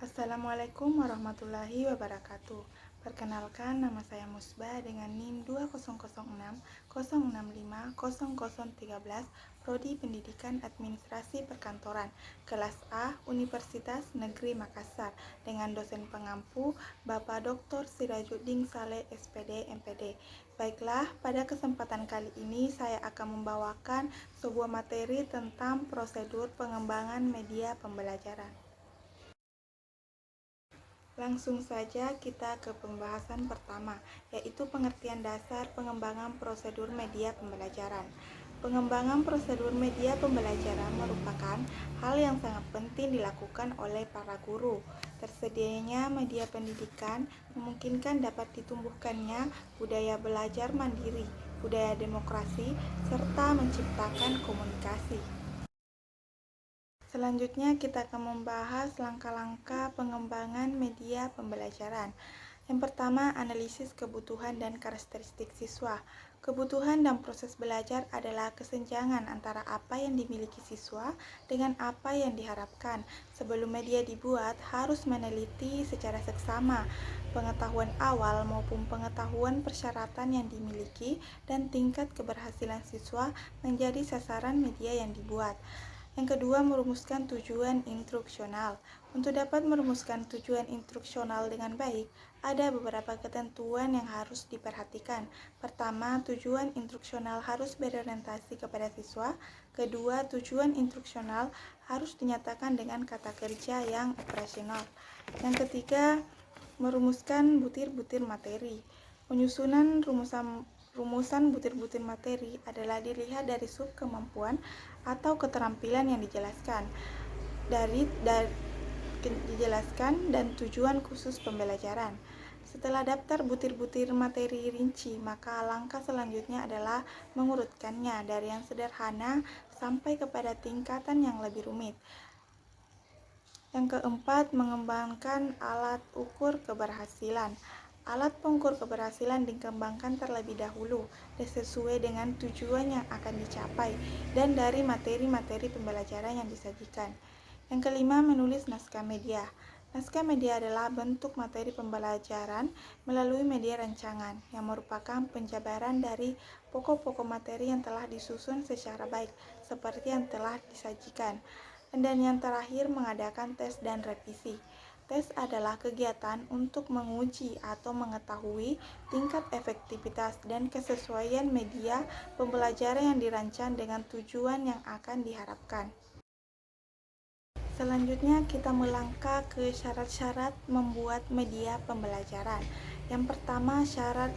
Assalamualaikum warahmatullahi wabarakatuh. Perkenalkan, nama saya Musbah dengan NIM 2006065013, Prodi Pendidikan Administrasi Perkantoran, kelas A, Universitas Negeri Makassar, dengan dosen pengampu Bapak Dr. Sirajuddin Saleh, SPD, MPD. Baiklah, pada kesempatan kali ini saya akan membawakan sebuah materi tentang prosedur pengembangan media pembelajaran. Langsung saja kita ke pembahasan pertama, yaitu pengertian dasar pengembangan prosedur media pembelajaran. Pengembangan prosedur media pembelajaran merupakan hal yang sangat penting dilakukan oleh para guru. Tersedianya media pendidikan memungkinkan dapat ditumbuhkannya budaya belajar mandiri, budaya demokrasi, serta menciptakan komunikasi. Selanjutnya kita akan membahas langkah-langkah pengembangan media pembelajaran. Yang pertama, analisis kebutuhan dan karakteristik siswa. Kebutuhan dan proses belajar adalah kesenjangan antara apa yang dimiliki siswa dengan apa yang diharapkan. Sebelum media dibuat, harus meneliti secara seksama pengetahuan awal maupun pengetahuan persyaratan yang dimiliki dan tingkat keberhasilan siswa menjadi sasaran media yang dibuat. Yang kedua, merumuskan tujuan instruksional. Untuk dapat merumuskan tujuan instruksional dengan baik, ada beberapa ketentuan yang harus diperhatikan. Pertama, tujuan instruksional harus berorientasi kepada siswa. Kedua, tujuan instruksional harus dinyatakan dengan kata kerja yang operasional. Yang ketiga, merumuskan butir-butir materi. Penyusunan rumusan butir-butir materi adalah dilihat dari sub kemampuan atau keterampilan yang dijelaskan dan tujuan khusus pembelajaran. Setelah daftar butir-butir materi rinci, maka langkah selanjutnya adalah mengurutkannya dari yang sederhana sampai kepada tingkatan yang lebih rumit. Yang keempat, mengembangkan alat ukur keberhasilan. Alat pengukur keberhasilan dikembangkan terlebih dahulu sesuai dengan tujuan yang akan dicapai dan dari materi-materi pembelajaran yang disajikan. Yang kelima, menulis naskah media. Naskah media adalah bentuk materi pembelajaran melalui media rancangan yang merupakan penjabaran dari pokok-pokok materi yang telah disusun secara baik seperti yang telah disajikan. Dan yang terakhir, mengadakan tes dan revisi. Tes adalah kegiatan untuk menguji atau mengetahui tingkat efektivitas dan kesesuaian media pembelajaran yang dirancang dengan tujuan yang akan diharapkan. Selanjutnya kita melangkah ke syarat-syarat membuat media pembelajaran. Yang pertama, syarat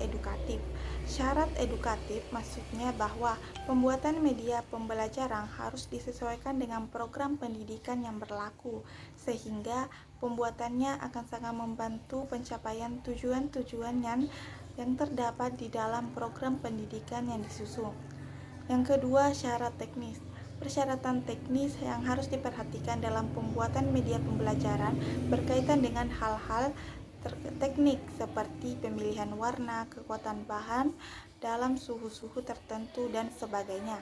edukatif. Syarat edukatif maksudnya bahwa pembuatan media pembelajaran harus disesuaikan dengan program pendidikan yang berlaku, sehingga pembuatannya akan sangat membantu pencapaian tujuan-tujuan yang terdapat di dalam program pendidikan yang disusun. Yang kedua, syarat teknis. Persyaratan teknis yang harus diperhatikan dalam pembuatan media pembelajaran berkaitan dengan hal-hal teknik seperti pemilihan warna, kekuatan bahan dalam suhu-suhu tertentu, dan sebagainya.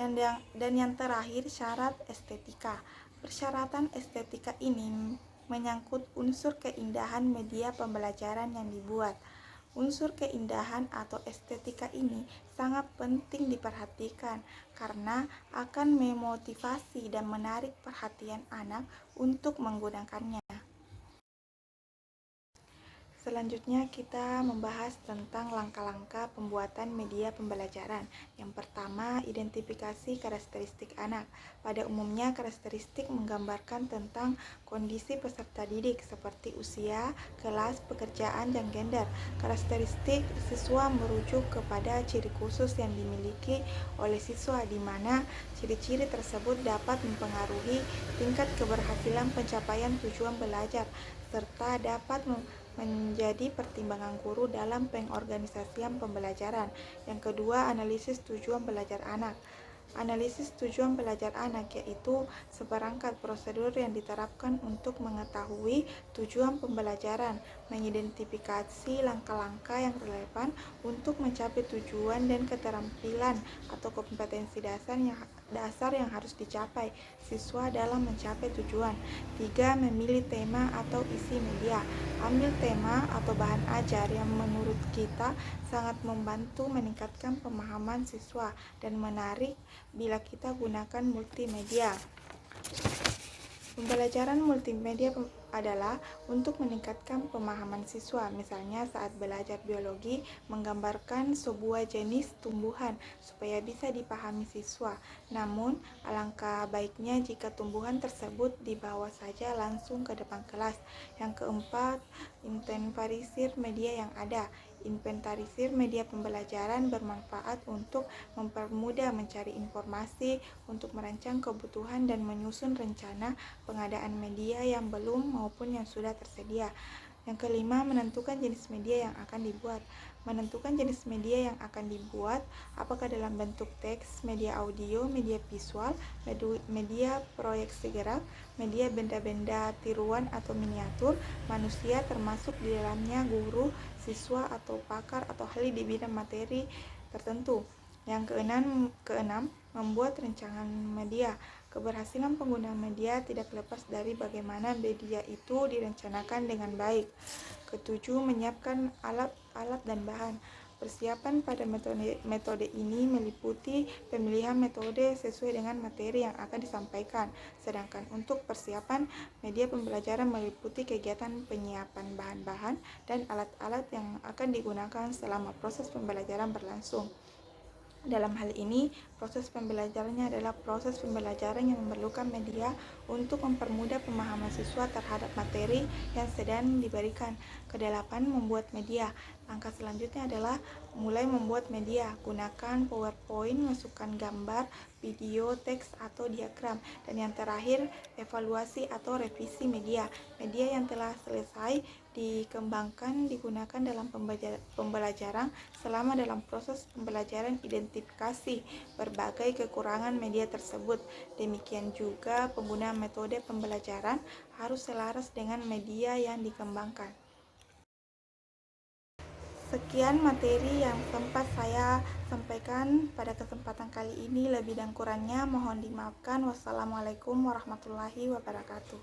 Dan yang terakhir, syarat estetika. Persyaratan estetika ini menyangkut unsur keindahan media pembelajaran yang dibuat. Unsur keindahan atau estetika ini sangat penting diperhatikan karena akan memotivasi dan menarik perhatian anak untuk menggunakannya. Selanjutnya kita membahas tentang langkah-langkah pembuatan media pembelajaran. Yang pertama, identifikasi karakteristik anak. Pada umumnya, karakteristik menggambarkan tentang kondisi peserta didik seperti usia, kelas, pekerjaan, dan gender. Karakteristik siswa merujuk kepada ciri khusus yang dimiliki oleh siswa, di mana ciri-ciri tersebut dapat mempengaruhi tingkat keberhasilan pencapaian tujuan belajar serta dapat menjadi pertimbangan guru dalam pengorganisasian pembelajaran. Yang kedua, analisis tujuan belajar anak. Analisis tujuan belajar anak, yaitu seperangkat prosedur yang diterapkan untuk mengetahui tujuan pembelajaran, mengidentifikasi langkah-langkah yang relevan untuk mencapai tujuan dan keterampilan atau kompetensi dasar yang harus dicapai siswa dalam mencapai tujuan. 3. Memilih tema atau isi media. Ambil tema atau bahan ajar yang menurut kita sangat membantu meningkatkan pemahaman siswa dan menarik bila kita gunakan multimedia. Pembelajaran multimedia adalah untuk meningkatkan pemahaman siswa. Misalnya saat belajar biologi, menggambarkan sebuah jenis tumbuhan supaya bisa dipahami siswa. Namun, alangkah baiknya jika tumbuhan tersebut dibawa saja langsung ke depan kelas. Yang keempat, inventarisir media yang ada. Inventarisir media pembelajaran bermanfaat untuk mempermudah mencari informasi, untuk merancang kebutuhan dan menyusun rencana pengadaan media yang belum maupun yang sudah tersedia. Yang kelima, menentukan jenis media yang akan dibuat. Menentukan jenis media yang akan dibuat, apakah dalam bentuk teks, media audio, media visual, media proyeksi gerak, media benda-benda tiruan atau miniatur, manusia termasuk di dalamnya guru, siswa atau pakar atau ahli di bidang materi tertentu. Yang keenam, membuat rancangan media. Keberhasilan penggunaan media tidak lepas dari bagaimana media itu direncanakan dengan baik. Ketujuh, menyiapkan alat-alat dan bahan. Persiapan pada metode ini meliputi pemilihan metode sesuai dengan materi yang akan disampaikan. Sedangkan untuk persiapan media pembelajaran meliputi kegiatan penyiapan bahan-bahan dan alat-alat yang akan digunakan selama proses pembelajaran berlangsung. Dalam hal ini, proses pembelajarannya adalah proses pembelajaran yang memerlukan media untuk mempermudah pemahaman siswa terhadap materi yang sedang diberikan. Kedelapan, membuat media. Langkah selanjutnya adalah mulai membuat media. Gunakan PowerPoint, masukkan gambar, video, teks, atau diagram. Dan yang terakhir, evaluasi atau revisi media. Media yang telah selesai dikembangkan digunakan dalam pembelajaran selama dalam proses pembelajaran identifikasi berbagai kekurangan media tersebut. Demikian juga penggunaan metode pembelajaran harus selaras dengan media yang dikembangkan. Sekian materi yang sempat saya sampaikan pada kesempatan kali ini. Lebih dan kurangnya mohon dimaafkan. Wassalamualaikum warahmatullahi wabarakatuh.